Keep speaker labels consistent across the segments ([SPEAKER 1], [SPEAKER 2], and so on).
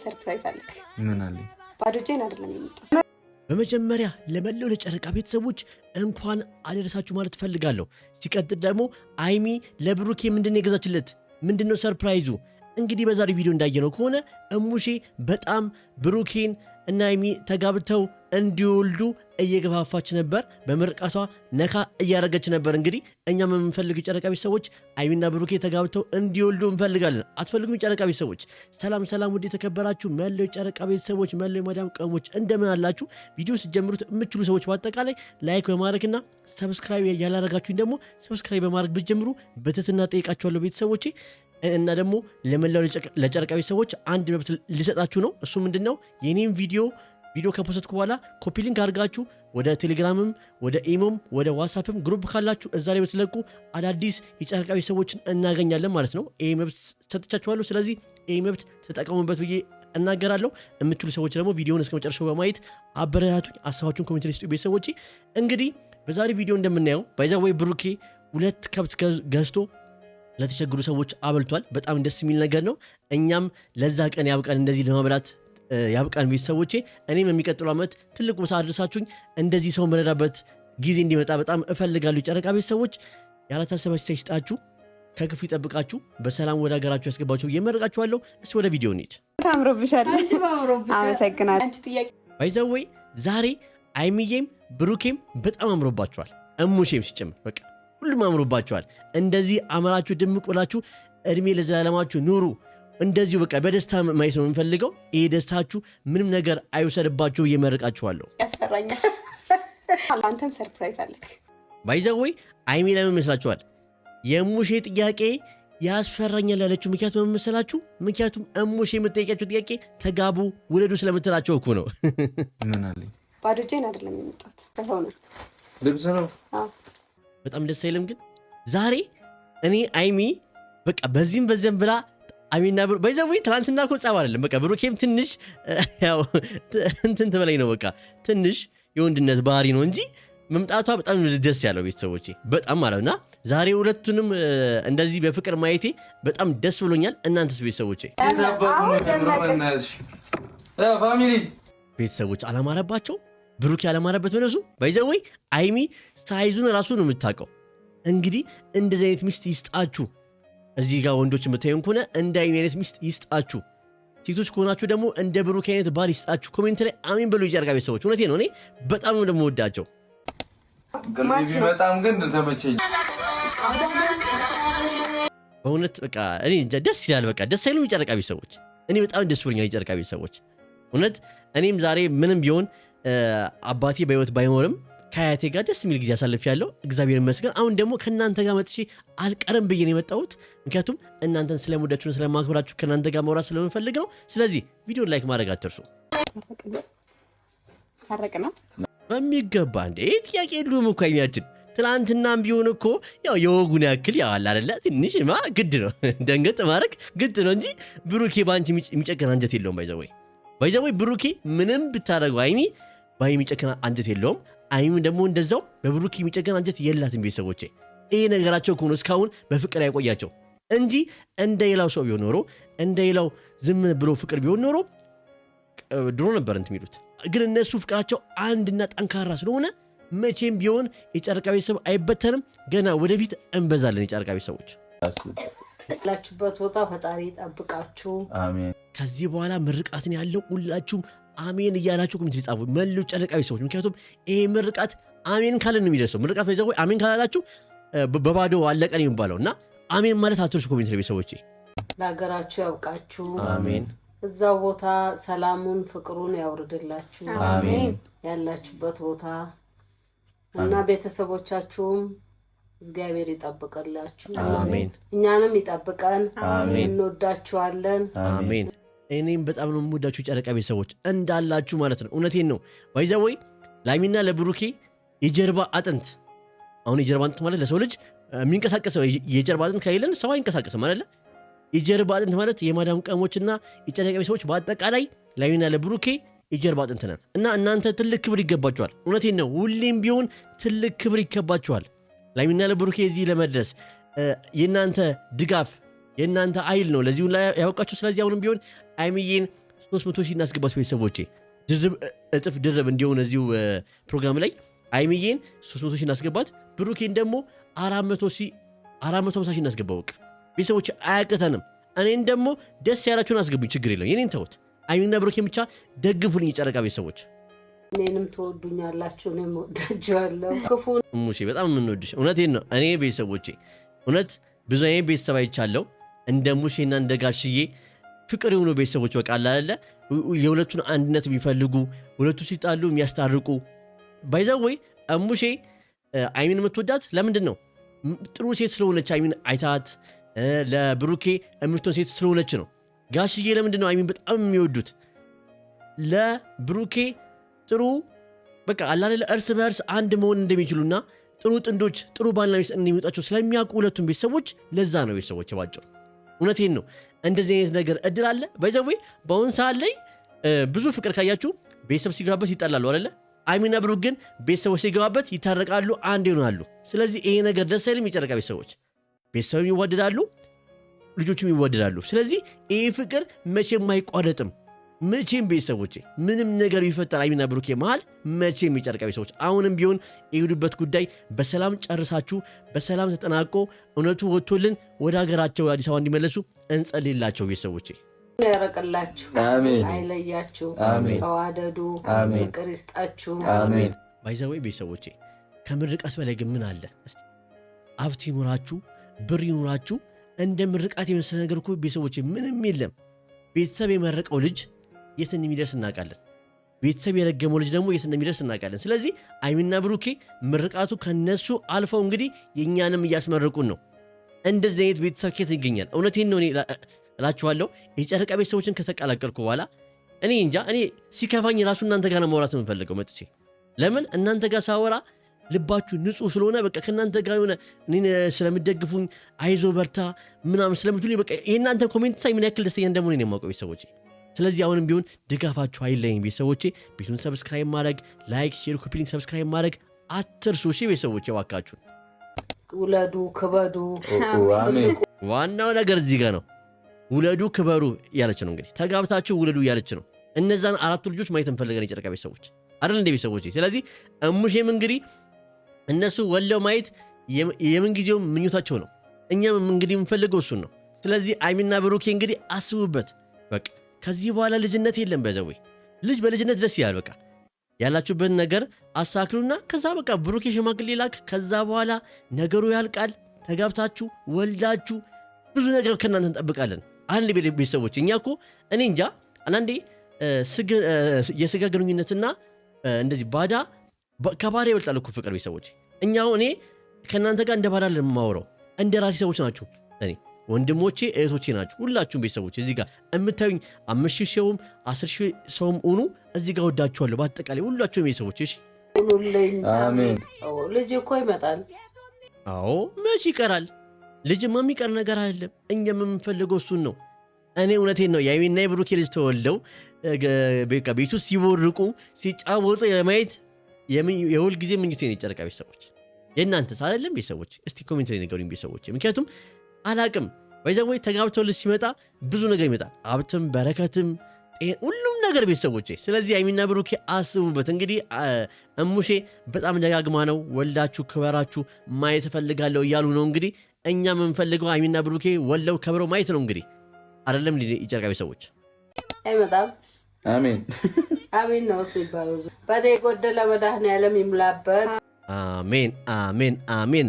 [SPEAKER 1] ሰርፕራይዝ አለ።
[SPEAKER 2] ምን አለ?
[SPEAKER 1] ባዶ እጄን አይደለም የመጣሁት።
[SPEAKER 3] በመጀመሪያ ለመላው ለጨረቃ ቤተሰቦች እንኳን አደረሳችሁ ማለት ፈልጋለሁ። ሲቀጥል ደግሞ አይሚ ለብሩኬ ምንድነው የገዛችለት? ምንድነው ሰርፕራይዙ? እንግዲህ በዛሬው ቪዲዮ እንዳየነው ከሆነ እሙሼ በጣም ብሩኬን እና አይሚ ተጋብተው እንዲወልዱ እየገፋፋች ነበር። በምርቃቷ ነካ እያረገች ነበር። እንግዲህ እኛም የምንፈልገው ጨረቃ ቤተሰቦች አይሚና ብሩኬ ተጋብተው እንዲወልዱ እንፈልጋለን። አትፈልጉም? ጨረቃ ቤተሰቦች ሰላም ሰላም፣ ውድ የተከበራችሁ መላው ጨረቃ ቤተሰቦች፣ መላው ማዳም ቀሞች እንደምን አላችሁ? ቪዲዮ ሲጀምሩት የምትችሉ ሰዎች በአጠቃላይ ላይክ በማድረግና ሰብስክራይብ ያላረጋችሁኝ ደግሞ ሰብስክራይብ በማድረግ ብትጀምሩ በትህትና ጠይቃችኋለሁ ቤተሰቦቼ። እና ደግሞ ለመላው ለጨረቃ ቤተሰቦች አንድ መብት ሊሰጣችሁ ነው። እሱ ምንድነው? የኔም ቪዲዮ ከፖስትኩ በኋላ ኮፒ ሊንክ አድርጋችሁ ወደ ቴሌግራምም ወደ ኢሞም ወደ ዋትስአፕም ግሩፕ ካላችሁ እዛ ላይ ብትለቁ አዳዲስ የጨረቃ ቤተሰቦችን እናገኛለን ማለት ነው። ይሄ መብት ሰጥቻችኋለሁ። ስለዚህ ይሄ መብት ተጠቀሙበት ብዬ እናገራለሁ። የምትችሉ ሰዎች ደግሞ ቪዲዮውን እስከ መጨረሻው በማየት አበረታቱኝ። ሀሳባችሁን ኮሜንት ላይ ስጡ ቤተሰቦቼ። እንግዲህ በዛሬ ቪዲዮ እንደምናየው ባይዛዌይ ብሩኬ 2 ከብት ገዝቶ ለተቸገሩ ሰዎች አበልቷል። በጣም ደስ የሚል ነገር ነው። እኛም ለዛ ቀን ያብቃን፣ እንደዚህ ለማብላት ያብቃን ቤተሰቦቼ። እኔም የሚቀጥለው ዓመት ትልቅ ቦታ አድርሳችሁኝ እንደዚህ ሰው መረዳበት ጊዜ እንዲመጣ በጣም እፈልጋለሁ። ጨረቃ ቤተሰቦች ያላታሰባችሁ ሳይስጣችሁ ከክፉ ይጠብቃችሁ፣ በሰላም ወደ ሀገራችሁ ያስገባችሁ እየመረቃችኋለሁ። እስቲ ወደ ቪዲዮ እንሂድ።
[SPEAKER 1] ታምሮብሻል። አመሰግናለሁ። አንቺ ጥያቄ
[SPEAKER 3] ባይዘወይ ዛሬ አይሚዬም ብሩኬም በጣም አምሮባችኋል። እሙሼም ሲጨምር በቃ ሁሉም አምሮባችኋል። እንደዚህ አመራችሁ ድምቅ ብላችሁ እድሜ ለዘላለማችሁ ኑሩ። እንደዚሁ በቃ በደስታ ማየት ነው የምንፈልገው። ይሄ ደስታችሁ ምንም ነገር አይወሰድባችሁ እየመረቃችኋለሁ።
[SPEAKER 1] ያስፈራኛል። አንተም ሰርፕራይዝ አለክ።
[SPEAKER 3] ባይዘወይ አይሚ ለምን መስላችኋል የእሙሼ ጥያቄ ያስፈራኛል ያለችው? ምክንያቱ ምን መሰላችሁ? ምክንያቱም እሙሼ የምትጠይቃችሁ ጥያቄ ተጋቡ ውለዱ ስለምትላቸው እኮ ነው።
[SPEAKER 2] ምን አለ?
[SPEAKER 1] ባዶ እጄን አይደለም የመጣሁት። ተሆነ
[SPEAKER 2] ልብስ ነው።
[SPEAKER 3] በጣም ደስ አይልም? ግን ዛሬ እኔ አይሚ በቃ በዚህም በዚህም ብላ አሚና ብሩ ባይዘው ትናንትና እኮ ጻፍ አይደለም። በቃ ብሩኬም ትንሽ ያው እንትን ተበላይ ነው። በቃ ትንሽ የወንድነት ባህሪ ነው እንጂ መምጣቷ በጣም ደስ ያለው ቤተሰቦቼ በጣም ማለትና ዛሬ ሁለቱንም እንደዚህ በፍቅር ማየቴ በጣም ደስ ብሎኛል። እናንተስ ቤተሰቦቼ?
[SPEAKER 2] ፋሚሊ
[SPEAKER 3] ቤተሰቦች አላማረባቸው? ብሩኬ ያለማረበት መነሱ ባይዘው አይሚ ሳይዙን ራሱ ነው የምታውቀው። እንግዲህ እንደዚህ አይነት ሚስት ይስጣችሁ። እዚህ ጋር ወንዶች የምታዩን ከሆነ እንደ አይሚ አይነት ሚስት ይስጣችሁ። ሴቶች ከሆናችሁ ደግሞ እንደ ብሩኬ አይነት ባል ይስጣችሁ። ኮሜንት ላይ አሜን በሉ የጨረቃ ቤተሰቦች። እውነቴ ነው። እኔ በጣም ነው ደግሞ ወዳቸው።
[SPEAKER 2] ቅልቢ በጣም ግን ተመቸኝ
[SPEAKER 3] በእውነት በቃ እኔ ደስ ይላል። በቃ ደስ አይሉም የጨረቃ ቤተሰቦች? እኔ በጣም ደስ ብሎኛል የጨረቃ ቤተሰቦች እውነት። እኔም ዛሬ ምንም ቢሆን አባቴ በህይወት ባይኖርም ከአያቴ ጋር ደስ የሚል ጊዜ አሳልፌያለሁ። እግዚአብሔር ይመስገን። አሁን ደግሞ ከእናንተ ጋር መጥቼ አልቀርም ብዬ ነው የመጣሁት። ምክንያቱም እናንተን ስለምወዳችሁና ስለማክበራችሁ ከእናንተ ጋር ማውራት ስለምፈልግ ነው። ስለዚህ ቪዲዮን ላይክ ማድረግ አትርሱ።
[SPEAKER 1] ታረቅና
[SPEAKER 3] በሚገባ እንዴ ጥያቄ የለውም እኮ አይሚያችን። ትላንትናም ቢሆን እኮ ያው የወጉን ያክል ያው አለ አይደለ ትንሽማ ግድ ነው ደንገጥ ማድረግ ግድ ነው እንጂ ብሩኬ ባንቺ የሚጨከን አንጀት የለውም። ባይዘወይ ብሩኬ ምንም ብታረገው አይሚ ባይ የሚጨከን አንጀት የለውም። አይሚ ደግሞ እንደዛው በብሩኬ የሚጨከን አንጀት የላትም። ቤተሰቦቼ ይሄ ነገራቸው ከሆነ እስካሁን በፍቅር ያቆያቸው እንጂ እንደ ሌላው ሰው ቢሆን ኖሮ እንደ ሌላው ዝም ብሎ ፍቅር ቢሆን ኖሮ ድሮ ነበር እንትን የሚሉት። ግን እነሱ ፍቅራቸው አንድና ጠንካራ ስለሆነ መቼም ቢሆን የጨረቃ ቤተሰብ አይበተንም። ገና ወደፊት እንበዛለን የጨረቃ ቤተሰቦች።
[SPEAKER 4] ያላችሁበት ቦታ ፈጣሪ ይጠብቃችሁ።
[SPEAKER 2] አሜን።
[SPEAKER 3] ከዚህ በኋላ ምርቃትን ያለው ሁላችሁም አሜን እያላችሁ ኮሜንት ጻፉ መላው ጨረቃ ቤተሰቦች። ምክንያቱም ይሄ ምርቃት አሜን ካለን ነው የሚደርሰው። ምርቃት ባይዘው አሜን ካላላችሁ በባዶ አለቀን የሚባለውና አሜን ማለት አትርሱ ኮሜንት ቤተሰቦች።
[SPEAKER 4] ለሀገራችሁ ያብቃችሁ።
[SPEAKER 3] አሜን።
[SPEAKER 4] እዛው ቦታ ሰላሙን ፍቅሩን ያውርድላችሁ።
[SPEAKER 3] አሜን።
[SPEAKER 4] ያላችሁበት ቦታ እና ቤተሰቦቻችሁም እግዚአብሔር ይጠብቅላችሁ።
[SPEAKER 3] አሜን።
[SPEAKER 4] እኛንም ይጠብቀን።
[SPEAKER 3] አሜን።
[SPEAKER 4] እንወዳችኋለን።
[SPEAKER 3] አሜን። እኔም በጣም ነው የምወዳችሁ ጨረቃ ቤተሰቦች እንዳላችሁ ማለት ነው። እውነቴን ነው። ባይዘወይ ላይሚና ለብሩኬ የጀርባ አጥንት። አሁን የጀርባ አጥንት ማለት ለሰው ልጅ የሚንቀሳቀሰው የጀርባ አጥንት ከሌለን ሰው አይንቀሳቀስም አይደለ? የጀርባ አጥንት ማለት የማዳም ቀሞችና የጨረቃ ቤተሰቦች በአጠቃላይ ላይሚና ለብሩኬ የጀርባ አጥንት ነን እና እናንተ ትልቅ ክብር ይገባችኋል። እውነቴን ነው። ሁሌም ቢሆን ትልቅ ክብር ይገባችኋል። ላይሚና ለብሩኬ እዚህ ለመድረስ የእናንተ ድጋፍ የእናንተ ኃይል ነው ለዚሁ ላይ ያወቃችሁ። ስለዚህ አሁንም ቢሆን አይሚዬን 300,000 እናስገባት ቤተሰቦቼ። ድርብ እጥፍ ድርብ እንዲሆን እዚሁ ፕሮግራም ላይ አይሚዬን 300,000 እናስገባት፣ ብሩኬን ደግሞ 450,000 እናስገባው። በቃ ቤተሰቦቼ አያቅተንም። እኔን ደግሞ ደስ ያላችሁን አስገቡኝ፣ ችግር የለው። የኔን ተውት። አይሚና ብሩኬን ብቻ ደግፉልኝ የጨረቃ ቤተሰቦች።
[SPEAKER 4] እኔንም ትወዱኛላችሁ፣ እኔም ወዳችኋለሁ። ክፉ
[SPEAKER 3] ሙሼ በጣም የምንወድሽ እውነቴን ነው። እኔ ቤተሰቦቼ እውነት ብዙ አይነት ቤተሰብ አይቻለሁ። እንደ ሙሼና እንደ ጋሽዬ ፍቅር የሆኑ ቤተሰቦች በቃ አለ የሁለቱን አንድነት የሚፈልጉ ሁለቱ ሲጣሉ የሚያስታርቁ ባይዘወይ ሙሼ አይሚን የምትወዳት ለምንድን ነው? ጥሩ ሴት ስለሆነች አይሚን አይታት ለብሩኬ እምርቶን ሴት ስለሆነች ነው። ጋሽዬ ለምንድን ነው አይሚን በጣም የሚወዱት? ለብሩኬ ጥሩ በቃ አላለ እርስ በእርስ አንድ መሆን እንደሚችሉና ጥሩ ጥንዶች ጥሩ ባልና ሚስት እንደሚወጣቸው ስለሚያውቁ ሁለቱም ቤተሰቦች ለዛ ነው ቤተሰቦች ባጭሩ። እውነቴን ነው። እንደዚህ አይነት ነገር እድል አለ ባይዘዌ በአሁን ሰዓት ላይ ብዙ ፍቅር ካያችሁ ቤተሰብ ሲገባበት ይጣላሉ አይደለ? አይሚና ብሩክ ግን ቤተሰቦች ሲገባበት ይታረቃሉ፣ አንድ ይሆናሉ። ስለዚህ ይሄ ነገር ደስ አይልም? የጨረቃ ቤተሰቦች ቤተሰብም ይዋደዳሉ፣ ልጆቹም ይዋደዳሉ። ስለዚህ ይሄ ፍቅር መቼም አይቋረጥም። መቼም ቤተሰቦቼ ምንም ነገር ቢፈጠር አይሚና ብሩኬ መሃል መቼም የጨረቃ ቤተሰቦች አሁንም ቢሆን የሄዱበት ጉዳይ በሰላም ጨርሳችሁ በሰላም ተጠናቆ እውነቱ ወጥቶልን ወደ ሀገራቸው አዲስ አበባ እንዲመለሱ እንጸልይላቸው ቤተሰቦቼ።
[SPEAKER 4] ያረቀላችሁ፣
[SPEAKER 2] አሜን።
[SPEAKER 4] አይለያችሁ፣
[SPEAKER 2] አሜን።
[SPEAKER 4] ተዋደዱ፣
[SPEAKER 2] አሜን።
[SPEAKER 4] ፍቅር ይስጣችሁ፣
[SPEAKER 2] አሜን።
[SPEAKER 3] ባይዘወይ ቤተሰቦቼ ከምርቃት በላይ ግን ምን አለ? እስቲ ሀብት ይኖራችሁ ብር ይኖራችሁ እንደ ምርቃት የመሰለ ነገር እኮ ቤተሰቦቼ ምንም የለም። ቤተሰብ የመረቀው ልጅ የት እንደሚደርስ እናውቃለን። ቤተሰብ የረገመው ልጅ ደግሞ የት እንደሚደርስ እናውቃለን። ስለዚህ አይሚና ብሩኬ ምርቃቱ ከነሱ አልፈው እንግዲህ የእኛንም እያስመረቁን ነው። እንደዚህ አይነት ቤተሰብ ከየት ይገኛል? እውነቴን ነው እላችኋለሁ። የጨረቃ ቤተሰቦችን ከተቀላቀልኩ በኋላ እኔ እንጃ እኔ ሲከፋኝ ራሱ እናንተ ጋር ነው ማውራት የምፈልገው መጥቼ። ለምን እናንተ ጋር ሳወራ ልባችሁ ንጹህ ስለሆነ በቃ ከእናንተ ጋር የሆነ እኔን ስለምደግፉኝ አይዞ በርታ ምናምን ስለምትሉኝ በቃ የእናንተ ኮሜንት ሳይ ምን ያክል ደስተኛ እንደሆነ ነው የማውቀው ቤተሰቦቼ። ስለዚህ አሁንም ቢሆን ድጋፋችሁ አይለኝ ቤተሰቦቼ። ቤቱን ሰብስክራይብ ማድረግ፣ ላይክ፣ ሼር፣ ኮፒ ሊንክ ሰብስክራይብ ማድረግ አትርሱ እሺ ቤተሰቦቼ እባካችሁን።
[SPEAKER 4] ውለዱ፣ ክበዱ።
[SPEAKER 2] አሜን።
[SPEAKER 3] ዋናው ነገር እዚህ ጋር ነው። ውለዱ ክበሩ እያለች ነው እንግዲህ ተጋብታችሁ ውለዱ እያለች ነው። እነዛን አራቱ ልጆች ማየት እንፈልገን የጨረቃ ቤተሰቦች አይደል እንደ ቤተሰቦቼ። ስለዚህ እሙሼም እንግዲህ እነሱ ወለው ማየት የምንጊዜው ምኞታቸው ነው። እኛም እንግዲህ የምንፈልገው እሱን ነው። ስለዚህ አይሚና ብሩኬ እንግዲህ አስቡበት። በቃ ከዚህ በኋላ ልጅነት የለም። በዘዌ ልጅ በልጅነት ደስ ይላል። በቃ ያላችሁበት ነገር አስተካክሉና ከዛ በቃ ብሩኬ ሽማግሌ ላክ። ከዛ በኋላ ነገሩ ያልቃል። ተጋብታችሁ ወልዳችሁ ብዙ ነገር ከእናንተ እንጠብቃለን። አንድ ቤተሰቦች እኛ እኮ እኔ እንጃ አንዳንዴ የስጋ ግንኙነትና እንደዚህ ባዳ ከባዳ ይበልጣል እኮ ፍቅር ቤተሰቦች። እኛው እኔ ከእናንተ ጋር እንደ ባዳ ለማወራው እንደ ራሴ ሰዎች ናችሁ። እኔ ወንድሞቼ እህቶቼ ናችሁ ሁላችሁም ቤተሰቦች። እዚህ ጋር የምታዩኝ 5,000 ሰውም 10,000 ሰውም ሆኑ እዚህ ጋር ወዳችኋለሁ በአጠቃላይ ሁላችሁም ቤተሰቦች። እሺ
[SPEAKER 4] ሁኑልኝ።
[SPEAKER 2] አሜን።
[SPEAKER 4] ልጅ እኮ ይመጣል።
[SPEAKER 3] አዎ መች ይቀራል? ልጅማ የሚቀር ነገር አይደለም። እኛም የምንፈልገው እሱን ነው። እኔ እውነቴን ነው የአይሚና የብሩኬ ልጅ ተወልደው በቃ ቤቱ ሲቦርቁ ሲጫወቱ የማየት የሁል ጊዜ ምኞቴን የጨረቃ ቤተሰቦች። የእናንተስ አይደለም ቤተሰቦች? እስቲ ኮሜንት ላይ ነገሩኝ ቤተሰቦች። ምክንያቱም አላቅም ባይዘወይ ተጋብተው ልጅ ሲመጣ ብዙ ነገር ይመጣል። ሀብትም በረከትም ሁሉም ነገር ቤተሰቦቼ። ስለዚህ አይሚና ብሩኬ አስቡበት። እንግዲህ እሙሼ በጣም ደጋግማ ነው ወልዳችሁ ክበራችሁ ማየት እፈልጋለሁ እያሉ ነው። እንግዲህ እኛ የምንፈልገው አይሚና ብሩኬ ወለው ከብረው ማየት ነው። እንግዲህ አይደለም የጨረቃ ቤተሰቦች?
[SPEAKER 4] አይመጣም።
[SPEAKER 2] አሜን።
[SPEAKER 4] አሜን ነው እሱ ይባላል። በደ የጎደለ መድኃኔዓለም ይምላበት።
[SPEAKER 3] አሜን አሜን አሜን።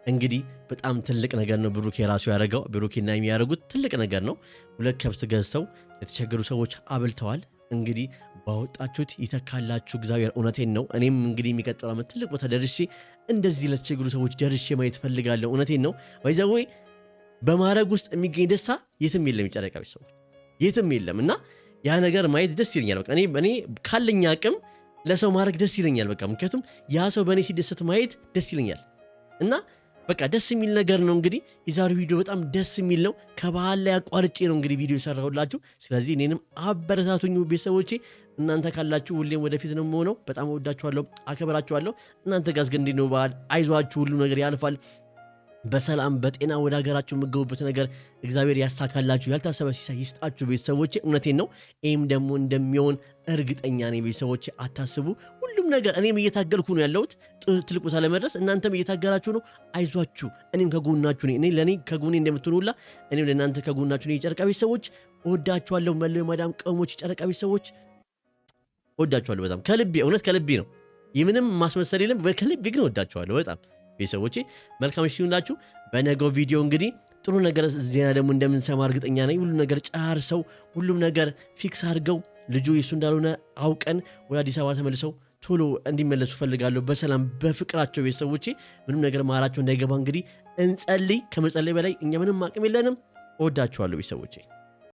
[SPEAKER 3] እንግዲህ በጣም ትልቅ ነገር ነው ብሩኬ ራሱ ያደረገው። ብሩኬና አይሚ ያደረጉት ትልቅ ነገር ነው። 2 ከብት ገዝተው የተቸገሩ ሰዎች አብልተዋል። እንግዲህ ባወጣችሁት ይተካላችሁ እግዚአብሔር። እውነቴን ነው። እኔም እንግዲህ የሚቀጥለው ዓመት ትልቅ ቦታ ደርሼ እንደዚህ ለተቸገሩ ሰዎች ደርሼ ማየት ፈልጋለሁ። እውነቴን ነው። ባይዘዌ በማድረግ ውስጥ የሚገኝ ደስታ የትም የለም፣ የጨረቃ ቤተሰቦች የትም የለም። እና ያ ነገር ማየት ደስ ይለኛል። በቃ እኔ ካለኝ አቅም ለሰው ማድረግ ደስ ይለኛል። በቃ ምክንያቱም ያ ሰው በእኔ ሲደሰት ማየት ደስ ይለኛል። እና በቃ ደስ የሚል ነገር ነው። እንግዲህ የዛሬው ቪዲዮ በጣም ደስ የሚል ነው። ከባህል ላይ አቋርጬ ነው እንግዲህ ቪዲዮ የሰራሁላችሁ። ስለዚህ እኔንም አበረታቱኝ ቤተሰቦቼ። እናንተ ካላችሁ ሁሌም ወደፊት ነው የምሆነው። በጣም ወዳችኋለሁ፣ አከብራችኋለሁ። እናንተ ጋር ግን እንዴት ነው ባህል? አይዟችሁ፣ ሁሉ ነገር ያልፋል። በሰላም በጤና ወደ ሀገራችሁ የምትገቡበት ነገር እግዚአብሔር ያሳካላችሁ፣ ያልታሰበ ሲሳይ ይስጣችሁ ቤተሰቦቼ። እውነቴን ነው። ይህም ደግሞ እንደሚሆን እርግጠኛ ነኝ ቤተሰቦቼ። አታስቡ። ሁሉም ነገር እኔም እየታገልኩ ነው ያለሁት ትልቅ ቦታ ለመድረስ፣ እናንተም እየታገላችሁ ነው። አይዟችሁ፣ እኔም ከጎናችሁ ነኝ። ለእኔ ከጎኔ እንደምትሆኑላ እኔም ለእናንተ ከጎናችሁ ነኝ። የጨረቃ ቤተሰቦች እወዳችኋለሁ። መላው የማዳም ቅመሞች የጨረቃ ቤተሰቦች እወዳችኋለሁ በጣም ከልቤ፣ እውነት ከልቤ ነው። ምንም ማስመሰል የለም። ከልቤ ግን እወዳችኋለሁ በጣም ቤተሰቦቼ። መልካም ይሁንላችሁ። በነገው ቪዲዮ እንግዲህ ጥሩ ነገር ዜና ደግሞ እንደምንሰማ እርግጠኛ ነኝ። ሁሉም ነገር ጨርሰው ሁሉም ነገር ፊክስ አድርገው ልጁ የሱ እንዳልሆነ አውቀን ወደ አዲስ አበባ ተመልሰው ቶሎ እንዲመለሱ ፈልጋለሁ። በሰላም በፍቅራቸው ቤተሰቦቼ ምንም ነገር ማራቸው እንዳይገባ እንግዲህ እንጸልይ። ከመጸለይ በላይ እኛ ምንም አቅም የለንም። እወዳችኋለሁ ቤተሰቦቼ።